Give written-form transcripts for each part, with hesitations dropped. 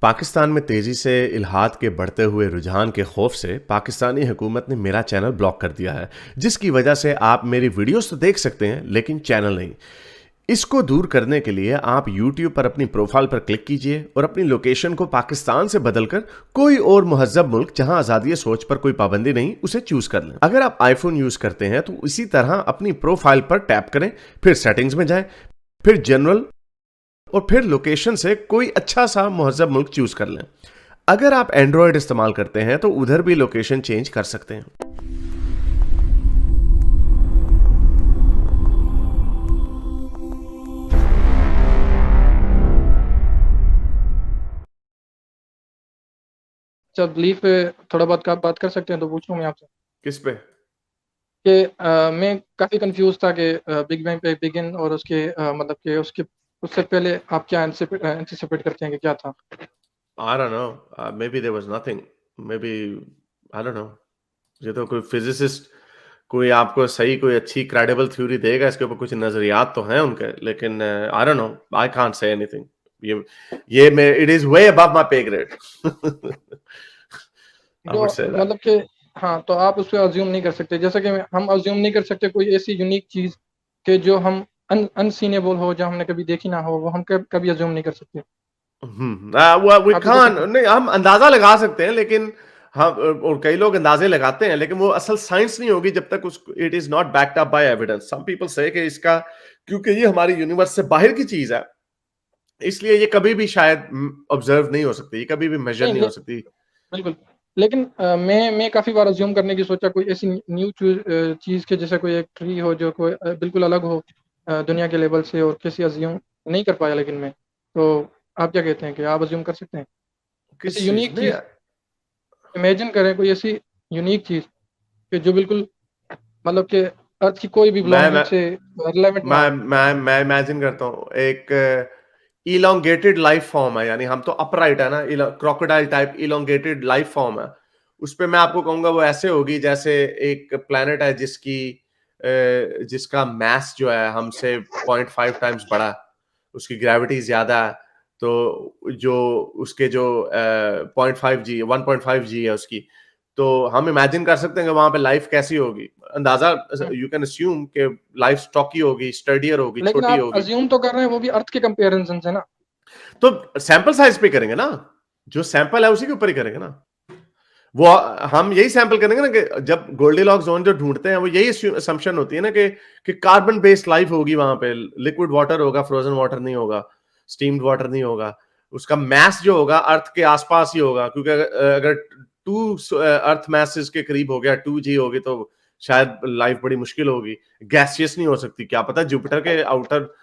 पाकिस्तान में तेजी से इल्हाद के बढ़ते हुए रुझान के खौफ से पाकिस्तानी हुकूमत ने मेरा चैनल ब्लॉक कर दिया है, जिसकी वजह से आप मेरी वीडियोस तो देख सकते हैं लेकिन चैनल नहीं। इसको दूर करने के लिए आप YouTube पर अपनी प्रोफाइल पर क्लिक कीजिए और अपनी लोकेशन को पाकिस्तान से बदलकर कोई और मुहज्जब मुल्क जहां आज़ादी सोच पर कोई पाबंदी नहीं उसे चूज कर लें। अगर आप आईफोन यूज करते हैं तो इसी तरह अपनी प्रोफाइल पर टैप करें, फिर सेटिंग्स में जाएं, फिर जनरल और फिर लोकेशन से कोई अच्छा सा मुहज्जब मुल्क चूज कर लें। अगर आप एंड्रॉयड इस्तेमाल करते हैं तो उधर भी लोकेशन चेंज कर सकते हैं। जब लीव पे थोड़ा बहुत का बात कर सकते हैं तो पूछ लूँ मैं आपसे किस पे? कि मैं काफ़ी कंफ्यूज था कि बिग बैंग पे बिगिन और उसके मतलब कि उससे पहले आप क्या एंटिसिपेट करते हैं कि क्या था? I don't know. Maybe there was nothing. Maybe I don't know. ये तो कोई फिजिसिस्ट कोई आपको सही कोई अच्छी क्रेडिबल थ्योरी देगा, इसके ऊपर कुछ नजरियात तो हैं उनके, लेकिन I don't know, I can't say anything. ये मैं it is way above my पे ग्रेड। आई जो वुड से दैट। मतलब कि हाँ, तो आप उस पे अज्यूम नहीं कर सकते, जैसे कि हम अज्यूम नहीं कर सकते कोई ऐसी यूनिक चीज़ कि जो हम अनसीनेबल हो, जो हमने कभी देखी ना हो, वो हम कभी अज्यूम नहीं कर सकते। वी आप ये कह कान सकते हैं। नहीं, हम अंदाजा लगा सकते हैं, लेकिन हम और कई लोग अंदाजे लगाते हैं, लेकिन वो असल साइंस नहीं होगी जब तक उस it is not backed up by evidence. Some people say कि इसका, क्योंकि ये हमारी यूनिवर्स से बाहर की चीज है, इसलिए ये कभी भी शायद ऑब्जर्व नहीं हो सकती, ये कभी भी मेजर नहीं, नहीं हो सकती। बिल्कुल। लेकिन मैं काफ़ी बार अज्यूम करने की सोचा कोई ऐसी न्यू चीज़ के, जैसे कोई एक ट्री हो जो कोई बिल्कुल अलग हो दुनिया के लेवल से, और किसी अज्यूम नहीं कर पाया। लेकिन मैं तो आप क्या कहते हैं कि आप अज्यूम कर सकते हैं किस ऐसी चीज यूनिक नहीं? चीज़? इमेजिन करें कोई ऐसी यूनिक चीज़ कि जो बिल्कुल मतलब कि अर्थ की कोई भी मैं बिलोंगिंग मैं से रिलेवेंट ना मैं हो। मैं इमेजिन करता हूँ एक इलोंगेटेड लाइफ फॉर्म है, यानी हम तो अपराइट है ना, crocodile type elongated life form है। उस पे मैं आपको कहूंगा वो ऐसे होगी जैसे एक प्लेनेट है जिसका मास जो है हमसे 0.5 टाइम्स बड़ा है, उसकी ग्रेविटी ज्यादा है। तो जो उसके जो 0.5 जी 1.5 जी है उसकी, तो हम इमेजिन कर सकते हैं कि वहां पे लाइफ कैसी होगी। अंदाजा हम्म। यू कैन अस्यूम कि लाइफ स्टॉकी होगी, स्टडियर होगी, लेकिन छोटी आप होगी। अज्यूम तो कर रहे हैं वो भी अर्थ के कंपेरिजन से ना। तो सैंपल साइज पे करेंगे ना, जो सैंपल है उसी के ऊपर ही करेंगे ना। वो हम यही सैंपल करेंगे ना कि जब गोल्डीलॉक्स जोन जो ढूंढते हैं वो यही असम्पशन होती है ना कि कार्बन बेस्ड लाइफ होगी वहां पे, लिक्विड वाटर होगा, फ्रोजन वाटर नहीं होगा, स्टीम्ड वाटर नहीं होगा। उसका मैस जो होगा अर्थ के आसपास ही होगा, क्योंकि अगर टू अर्थ मैसेस के करीब हो गया, 2 जी होगी, तो शायद लाइफ बड़ी मुश्किल होगी। गैसियस नहीं हो सकती, क्या पता जुपिटर के आउटर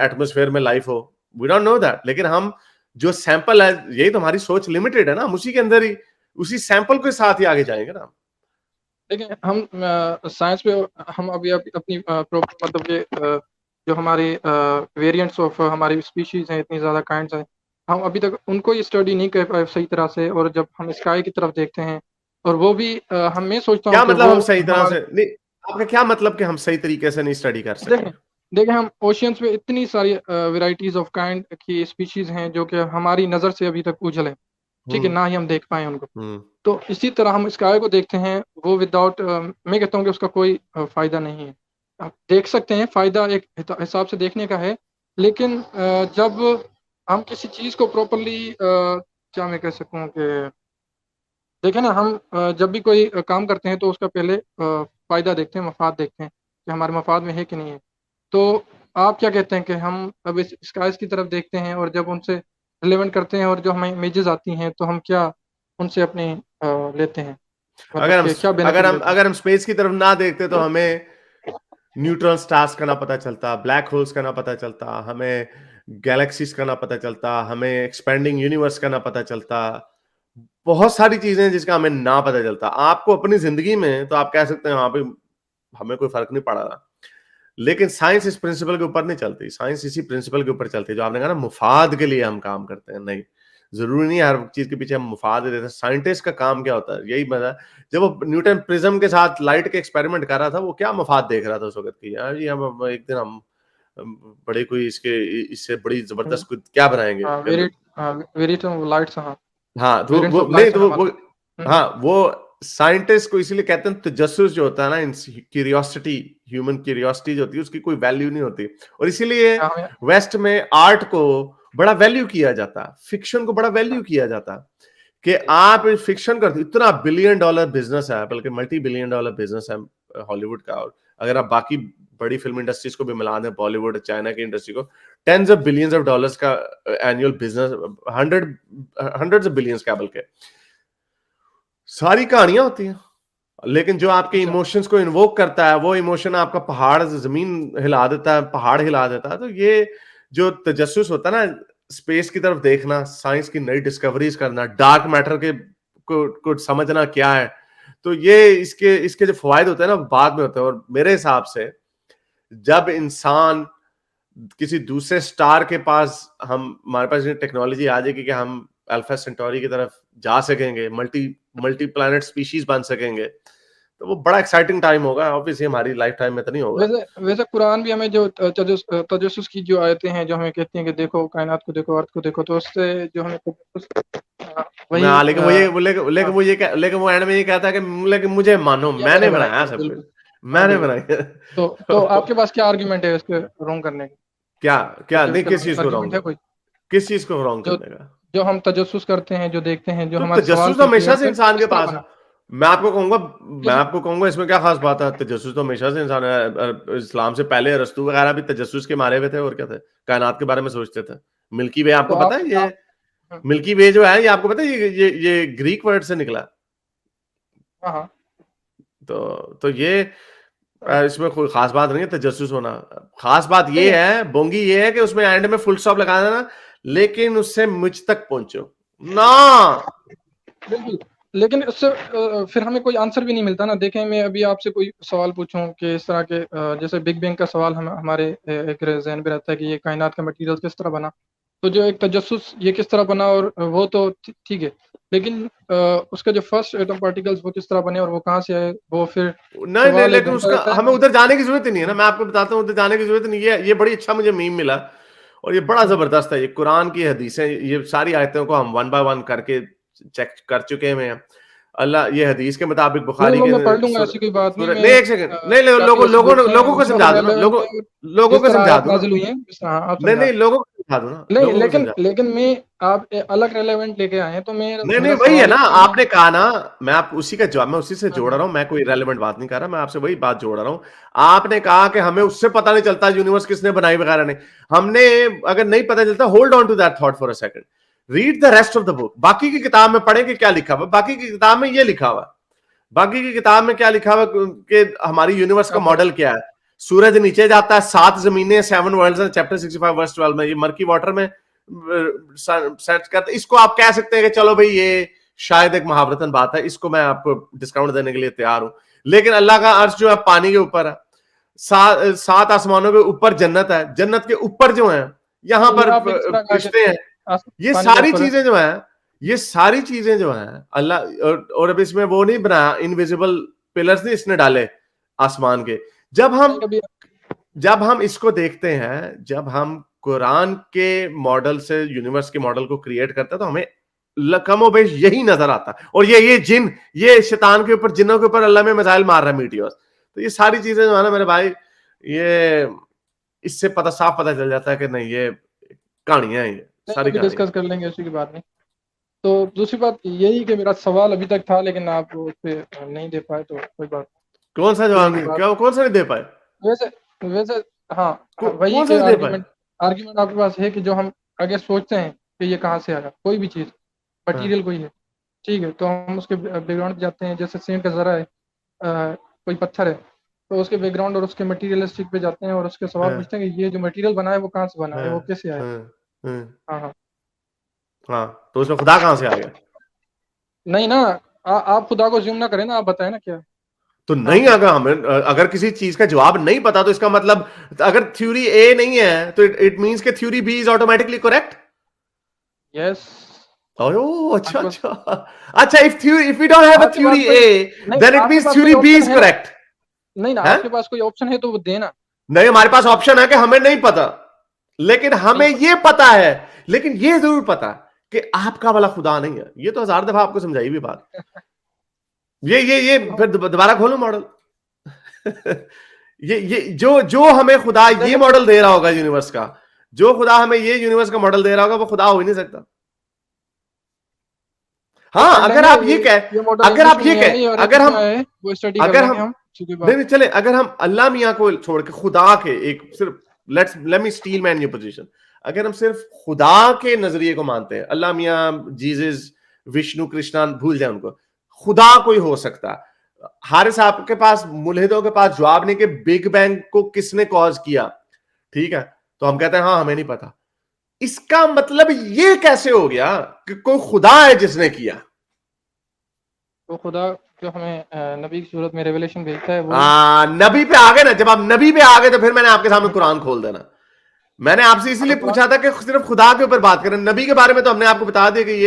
एटमोस्फेयर में लाइफ हो, वी डोंट नो दैट। लेकिन हम जो सैंपल है, यही तो हमारी सोच लिमिटेड है ना, हम उसी के अंदर ही, उसी सैंपल के साथ ही आगे जाएंगे ना। देखिए हम साइंस पे हम अपनी मतलब कि जो हमारे वेरिएंट्स ऑफ हमारी स्पीशीज हैं, इतनी ज़्यादा काइंड्स हैं, हम अभी तक उनको ये स्टडी नहीं कर पाए सही तरह से। और जब हम स्काई की तरफ देखते हैं, और वो भी हम मैं सोचता हूँ क्या कि मतलब वो हम सही तरह हमारे से नहीं? आपका क्या मतलब कि हम सही तरीके से नहीं स्टडी कर सके? देखें देखें हम ओशियंस में इतनी सारी वेराइटीज ऑफ काइंड की स्पीशीज हैं जो कि हमारी नज़र से अभी तक ओझल है। ठीक है, हम्म। ना ही हम देख पाए उनको। हम्म। तो इसी तरह हम स्काई को देखते हैं, वो विदाउट मैं कहता हूँ कि उसका कोई फ़ायदा नहीं है। आप देख सकते हैं, फ़ायदा एक हिसाब से देखने का है। लेकिन जब हम किसी चीज़ को प्रॉपर्ली क्या मैं कह सकूँ कि देखें ना, हम जब भी कोई काम करते हैं तो उसका पहले फ़ायदा देखते हैं, मफ़ाद देखते हैं कि हमारे मफ़ाद में है कि नहीं है। तो आप क्या कहते हैं कि हम अब इस स्काईज़ की तरफ देखते हैं, और जब उनसे रिलेवेंट करते हैं और जो हमें इमेजेस आती हैं, तो हम क्या उनसे अपनी लेते हैं, मतलब कि क्या बेनिफिट लेते हैं? अगर हम स्पेस की तरफ ना देखते तो हमें न्यूट्रॉन स्टार्स का ना पता चलता, ब्लैक होल्स का ना पता चलता, हमें गैलेक्सीज का ना पता चलता, हमें एक्सपेंडिंग यूनिवर्स का ना पता चलता। बहुत सारी चीजें हैं जिसका हमें ना पता चलता। आपको अपनी जिंदगी में तो आप कह सकते हैं वहां पे हमें कोई फर्क नहीं पड़ा रहा, लेकिन साइंस इस प्रिंसिपल के ऊपर नहीं चलती। साइंस इसी प्रिंसिपल के ऊपर चलती है जो आपने कहा ना, मुफाद के लिए हम काम करते हैं। नहीं, जरूरी नहीं है हर चीज के पीछे हम मुफाद देते हैं। साइंटिस्ट का काम क्या होता है, यही बता। जब वो न्यूटन प्रिज्म के साथ लाइट के एक्सपेरिमेंट कर रहा था, वो क्या मुफाद देख रहा था उस वक्त की, यार ये हम एक दिन हम बड़े कोई इससे बड़ी जबरदस्त क्या बनाएंगे वेरिटम लाइट्स। हाँ हाँ, तो वेरिएंट्स वो ऑफ नहीं लाइट्स तो है वो हमारा। हाँ, वो साइंटिस्ट को इसीलिए कहते हैं तजस्सुस जो होता है ना, क्यूरियोसिटी, ह्यूमन क्यूरियोसिटी जो होती है उसकी कोई वैल्यू नहीं होती, और इसीलिए हाँ वेस्ट में आर्ट को बड़ा वैल्यू किया जाता है, फिक्शन को बड़ा वैल्यू किया जाता है कि आप फिक्शन करते, इतना $1 बिलियन बिजनेस है, बल्कि $multi-billion बिजनेस है हॉलीवुड का, और अगर आप बाकी बड़ी फिल्म इंडस्ट्रीज को भी मिला दें, बॉलीवुड, चाइना की इंडस्ट्री को, tens of billions of dollars का annual business, hundreds of billions का, बल्कि सारी कहानियां होती हैं, लेकिन जो आपके इमोशंस को इन्वोक करता है, वो इमोशन आपका पहाड़ जमीन हिला देता है, पहाड़ हिला देता है। तो ये जो तजस्सुस होता है ना, स्पेस की तरफ देखना, साइंस की नई डिस्कवरीज करना, डार्क मैटर को समझना क्या है, तो ये इसके जो फवायद होते हैं ना, बाद में होते हैं। और मेरे हिसाब से जब इंसान किसी दूसरे स्टार के पास, हमारे पास टेक्नोलॉजी आ जाएगी कि हम अल्फा सेंटोरी की तरफ जा सकेंगे, मल्टी प्लैनेट स्पीशीज बन सकेंगे, तो वो बड़ा एक्साइटिंग टाइम होगा। ऑब्वियसली हमारी लाइफ टाइम में तो नहीं होगा। वैसे कुरान भी हमें जो तजस्सुस की जो आयतें हैं, जो हमें कहती हैं कि देखो कायनात को देखो, अर्थ को देखो, तो उससे जो हमें वही लेकिन वो एंड में ये कहता है कि लेकिन मुझे मानो, मैंने बनाया सब कुछ, मैंने बनाया। तो आपके पास क्या आर्गुमेंट है इसके रॉन्ग करने का? क्या नहीं, किस चीज को आर्गुमेंट है रॉन्ग, कोई किस चीज को रॉन्ग करने का? जो हम तजस्सुस करते हैं, जो देखते हैं, जो तो हमारे सवाल तजस्सुस तो हमेशा से इंसान के पास है। बना? मैं आपको कहूंगा इसमें क्या खास बात है? तजस्सुस तो हमेशा से इंसान है। इस्लाम से पहले अरस्तु वगैरह भी तजस्सुस के मारे हुए थे, और क्या थे, कायनात के बारे में सोचते थे। मिल्की वे आपको पता है? ये मिल्की वे जो है, ये आपको पता है, ये ग्रीक वर्ड से निकला। हाँ तो ये इसमें कोई खास बात नहीं है तजस्सुस होना। खास बात ये है, बोंगी ये है कि उसमें एंड में फुल स्टॉप लगा देना, लेकिन उससे मुझ तक पहुंचो ना। बिल्कुल, लेकिन उससे फिर हमें कोई आंसर भी नहीं मिलता ना। देखें, मैं अभी आपसे कोई सवाल पूछूं कि इस तरह के जैसे बिग बैंग का सवाल हमारे एक जहन में रहता है कि ये कायनात का मटेरियल किस तरह बना, तो जो एक तजस्सुस ये किस तरह बना, और वो तो ठीक है, लेकिन उसका जो फर्स्ट एटम पार्टिकल्स वो किस तरह बने और वो कहाँ से आए, वो फिर नहीं, लेकिन उसका हमें उधर जाने की जरूरत ही नहीं है ना। मैं आपको बताता हूँ, उधर जाने की जरूरत नहीं है। ये बड़ी अच्छा मुझे मीम मिला, और ये बड़ा जबरदस्त है। ये कुरान की हदीसें, ये सारी आयतों को हम 1 बाय 1 करके चेक कर चुके हैं। अल्लाह, ये हदीस के मुताबिक बुखारी के मैं पढ़ लूंगा, ऐसी कोई बात नहीं। नहीं, एक सेकंड, नहीं, लोगों को समझा दो ना, लोगों को समझा दो ना। नहीं, लोगों को समझा दो ना। नहीं, लेकिन मैं आप अलग रेलेवेंट लेके आए हैं, तो मैं नहीं, वही है ना, आपने कहा ना, मैं आप उसी का जवाब, मैं उसी से जोड़ रहा हूं। मैं कोई रेलेवेंट बात नहीं कर रहा, मैं आपसे वही बात जोड़ रहा हूं। आपने कहा कि हमें उससे पता नहीं चलता यूनिवर्स किसने बनाई वगैरह नहीं। हमने अगर नहीं पता चलता, hold on to that thought for a second, read the rest of the book. बाकी की किताब में पढ़े कि क्या लिखा हुआ। बाकी की किताब में ये लिखा हुआ, बाकी की किताब में क्या लिखा हुआ कि हमारी यूनिवर्स का मॉडल क्या है। सूरज नीचे जाता है, 7 जमीनें, 7 वर्ल्ड्स हैं, चैप्टर 65 वर्स 12 में। ये मर्की वाटर में सेट करते। इसको आप कह सकते हैं कि चलो भाई, ये शायद एक महावरतन बात है, इसको मैं आपको डिस्काउंट देने के लिए तैयार हूं। लेकिन अल्लाह का अर्श जो है पानी के ऊपर है, 7 आसमानों के ऊपर जन्नत है, जन्नत के ऊपर जो है यहां पर फरिश्ते हैं। ये सारी चीजें जो है, ये सारी चीजें जो है अल्लाह, और अब इसमें वो नहीं बनाया, इनविजिबल पिलर्स नहीं इसने डाले आसमान के। जब हम इसको देखते हैं, जब हम कुरान के मॉडल से यूनिवर्स के मॉडल को क्रिएट करते हैं, तो हमें कमोबेश यही नजर आता है। और ये शैतान के ऊपर, जिन्नों के ऊपर अल्लाह में मिसाइल मार रहा है, मीटियोर्स। तो ये सारी चीजें जो है ना मेरे भाई, ये इससे साफ पता चल जाता है कि नहीं, ये कहानियां हैं, ये सारी डिस्कस कर लेंगे, ऐसी की बात नहीं। तो दूसरी बात यही कि मेरा सवाल अभी तक था, लेकिन आप उस पर नहीं दे पाए, तो कोई बात। कौन सा जवाब नहीं, कौन सा नहीं दे पाए? वैसे हाँ, वही के आर्गुमेंट आपके पास है कि जो हम अगर सोचते हैं कि ये कहाँ से आया, कोई भी चीज़ मटीरियल कोई है, ठीक है, तो हम उसके बैकग्राउंड पे जाते हैं। जैसे सेंट का जरा है, कोई पत्थर है, तो उसके बैकग्राउंड और उसके मटीरियलिस्टिक पे जाते हैं और उसके सवाल पूछते हैं कि ये जो मटीरियल बना है वो कहाँ से बना है, वो कैसे आया। हाँ, तो उसमें खुदा कहाँ से आ गया? नहीं ना, आप खुदा को ज्यूम ना करें ना, आप बताएं ना क्या। तो नहीं, अगर किसी चीज का जवाब नहीं पता, तो इसका मतलब, अगर थ्योरी ए नहीं है तो इट मींस कि theory B is automatically correct. Yes. अच्छा, if we don't have a theory A, then it means theory B is correct. नहीं ना, आपके पास कोई ऑप्शन है तो वो देना। नहीं, हमारे पास ऑप्शन है कि हमें नहीं पता, लेकिन हमें ये पता है, लेकिन ये जरूर पता कि आपका वाला खुदा नहीं है। ये तो 1000 दफा आपको समझाई भी बात। ये फिर दोबारा खोलो मॉडल। ये जो हमें खुदा ये मॉडल दे रहा होगा यूनिवर्स का, जो खुदा हमें ये यूनिवर्स का मॉडल दे रहा होगा, वो खुदा हो ही नहीं सकता। हाँ, अगर आप ये कह, अगर आप ये कह, अगर हम नहीं चले, अगर हम अल्लाह मियाँ को छोड़ के खुदा के एक सिर्फ let me steel man your position, अगर हम सिर्फ खुदा के नजरिए को मानते हैं, अल्लाह मियाँ, जीसस, विष्णु, कृष्णा, भूल जाए उनको, खुदा कोई हो सकता है। हारिस आपके पास, मुल्हिदों के पास जवाब नहीं कि बिग बैंग को किसने कॉज किया, ठीक है, तो हम कहते हैं हाँ हमें नहीं पता। इसका मतलब ये कैसे हो गया कि कोई खुदा है जिसने किया? वो खुदा जो हमें नबी की सूरत में रेवलेशन भेजता है, वो नबी पे आ गए ना। जब आप नबी पे आ गए तो फिर मैंने आपके सामने कुरान खोल देना। मैंने आपसे इसीलिए पूछा था कि सिर्फ खुदा के ऊपर बात करें, नबी के बारे में तो हमने आपको बता दिया कि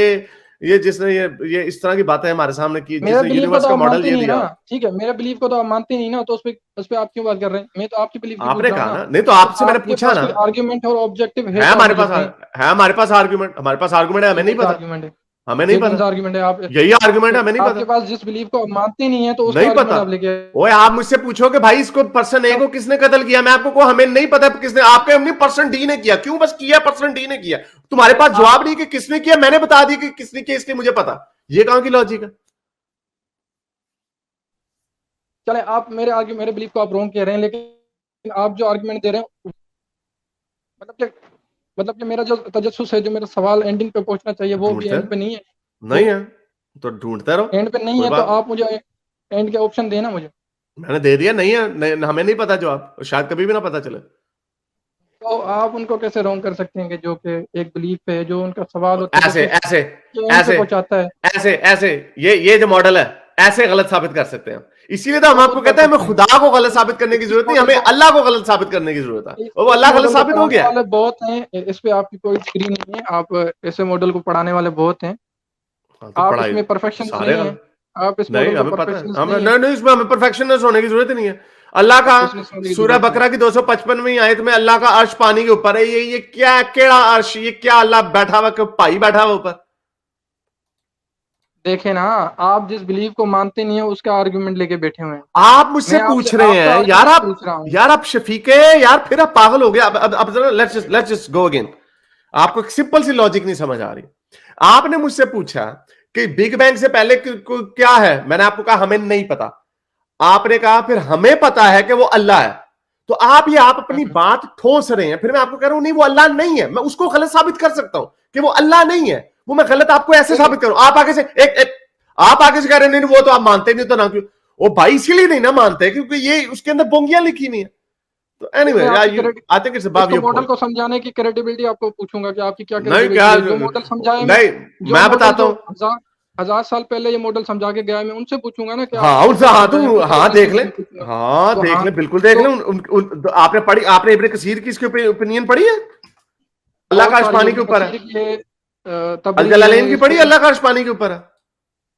ये जिसने ये इस तरह की बातें हमारे सामने की, जिसने यूनिवर्स का मॉडल ये दिया। ठीक है, मेरा बिलीव को तो आप मानते नहीं ना, तो उस पे आप क्यों बात कर रहे हैं? मैं तो आपकी बिलीव की आपने कहा ना, नहीं तो आपसे मैंने पूछा ना, आर्गुमेंट और ऑब्जेक्टिव है हमारे पास, है हमारे पास आर्गुमेंट, हमारे पास आर्गुमेंट है, हमें नहीं पता, हमें नहीं पता आर्गुमेंट है। आप यही आर्गुमेंट है, हमें नहीं पता। आपके पास जिस बिलीव को आप मानते नहीं है तो उसका नहीं पता। आप लेके ओए आप मुझसे पूछो कि भाई इसको पर्सन ए को किसने कत्ल किया, मैं आपको को हमें नहीं पता किसने, आपके हमने पर्सन डी ने किया, क्यों बस किया पर्सन डी ने किया। तुम्हारे पास जवाब नहीं कि किसने किया, मैंने बता दिया कि किसने किया, इसलिए मुझे पता। ये कहां की लॉजिक है? चले, आप मेरे बिलीव को आप रॉन्ग कह रहे हैं, लेकिन आप जो आर्गुमेंट दे रहे हैं, मतलब कि मेरा जो तजस्सुस है, जो मेरा सवाल एंडिंग पे पहुंचना चाहिए, वो भी एंड पे नहीं है। नहीं है तो ढूंढते रहो। एंड पे नहीं है तो आप मुझे एंड के ऑप्शन देना मुझे। मैंने दे दिया, नहीं है, हमें नहीं पता जवाब, शायद कभी भी ना पता चले। तो आप उनको कैसे रॉन्ग कर सकते हैं कि जो कि एक बिलीफ पे जो उनका सवाल होता है, ऐसे पहुंचाता है, ऐसे ये जो मॉडल है, ऐसे गलत साबित कर सकते हैं। इसीलिए तो हम आपको कहते हैं हमें खुदा को गलत साबित करने की जरूरत नहीं, हमें अल्लाह को गलत साबित करने की जरूरत है, और वो अल्लाह गलत साबित हो गया। बहुत हैं, इस पे आपकी कोई डिग्री नहीं है, आप ऐसे मॉडल को पढ़ाने वाले बहुत हैं। आप इसमें परफेक्शन नहीं है, आप इस मॉडल को परफेक्शनिस्ट नहीं है। नहीं, इसमें हमें परफेक्शनिस्ट होने की जरूरत ही नहीं है। अल्लाह का सूरह बकरा की 255वीं आयत में अल्लाह का अर्श पानी के ऊपर है। ये क्या केड़ा अर्श, ये क्या अल्लाह बैठा हुआ, भाई बैठा हुआ ऊपर? देखे ना, आप जिस बिलीव को मानते नहीं है उसका आर्गुमेंट लेके बैठे हुए हैं। आप मुझसे पूछ रहे हैं यार आप शफीके, यार फिर आप पागल हो गए। अब लेट्स जस्ट गो अगेन। आपको एक सिंपल सी लॉजिक नहीं समझ आ रही। आपने मुझसे पूछा कि बिग बैंग से पहले क्या है, मैंने आपको कहा हमें नहीं पता। आपने कहा फिर हमें पता है कि वो अल्लाह है। तो आप अपनी बात ठोस रहे हैं, फिर मैं आपको कह रहा हूं नहीं वो अल्लाह नहीं है। मैं उसको गलत साबित कर सकता हूं कि वो अल्लाह नहीं है, वो मैं गलत आपको ऐसे साबित करूं। आप आगे से आप आगे से कह रहे हैं नहीं वो तो आप मानते नहीं, तो ना क्यों? वो भाई इसीलिए नहीं ना मानते क्योंकि ये उसके अंदर बोंगियां लिखी नहीं है। तो anyway I think it's about your model को समझाने की क्रेडिबिलिटी आपको पूछूंगा कि आपकी क्या क्रेडिबिलिटी है। जो मॉडल समझाए, नहीं मैं बताता हूं, 1000 साल पहले ये मॉडल समझा के गया, मैं उनसे पूछूंगा ना कि हाँ उनसे, देख ले, देख ले, बिल्कुल देख ले। आपने पढ़ी, आपने इब्ने कसीर की इसके ओपिनियन पढ़ी है? अल्लाह का अर्श पानी के ऊपर है। अल जलालैन की पढ़ी? अल्लाह का अर्श पानी के ऊपर है।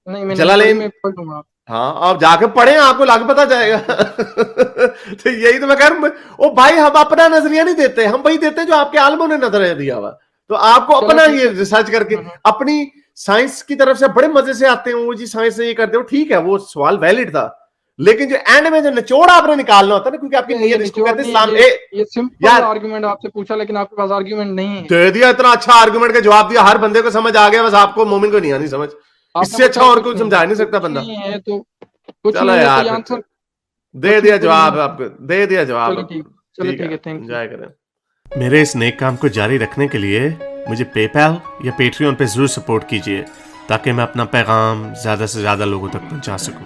नहीं, मैं जलालैन में पढ़ लूंगा। हाँ, आप जाके पढ़े, आपको लागे पता जाएगा। तो यही तो मैं कह रहा हूं। ओ भाई, हम अपना नजरिया नहीं देते, हम वही देते जो आपके आलमों ने नजरिया दिया हुआ। तो आपको अपना ये रिसर्च करके अपनी साइंस की तरफ से बड़े मजे से आते हो जी, साइंस से ये करते हो, ठीक है, वो सवाल वैलिड था, लेकिन जो एंड में जो निचोड़ आपने निकालना होता है ना, क्योंकि आपकी नीयत, इसको कहते हैं इस्लाम। ये सिंपल आर्गुमेंट आपसे पूछा, लेकिन आपके पास आर्गुमेंट नहीं है। दे दिया, इतना अच्छा आर्गुमेंट का जवाब दिया, हर बंदे को समझ आ गया, बस आपको मोमिन को नहीं आनी समझ। इससे अच्छा और कुछ समझा नहीं सकता बंदा। चलो यार, दे दिया जवाब, आपको दे दिया जवाब। चलो ठीक है, थैंक एंजॉय करें। मेरे इस नेक काम को जारी रखने के लिए मुझे पेपैल या पेट्रियन पे जरूर सपोर्ट कीजिए, ताकि मैं अपना पैगाम ज्यादा से ज्यादा लोगों तक पहुंचा सकूं।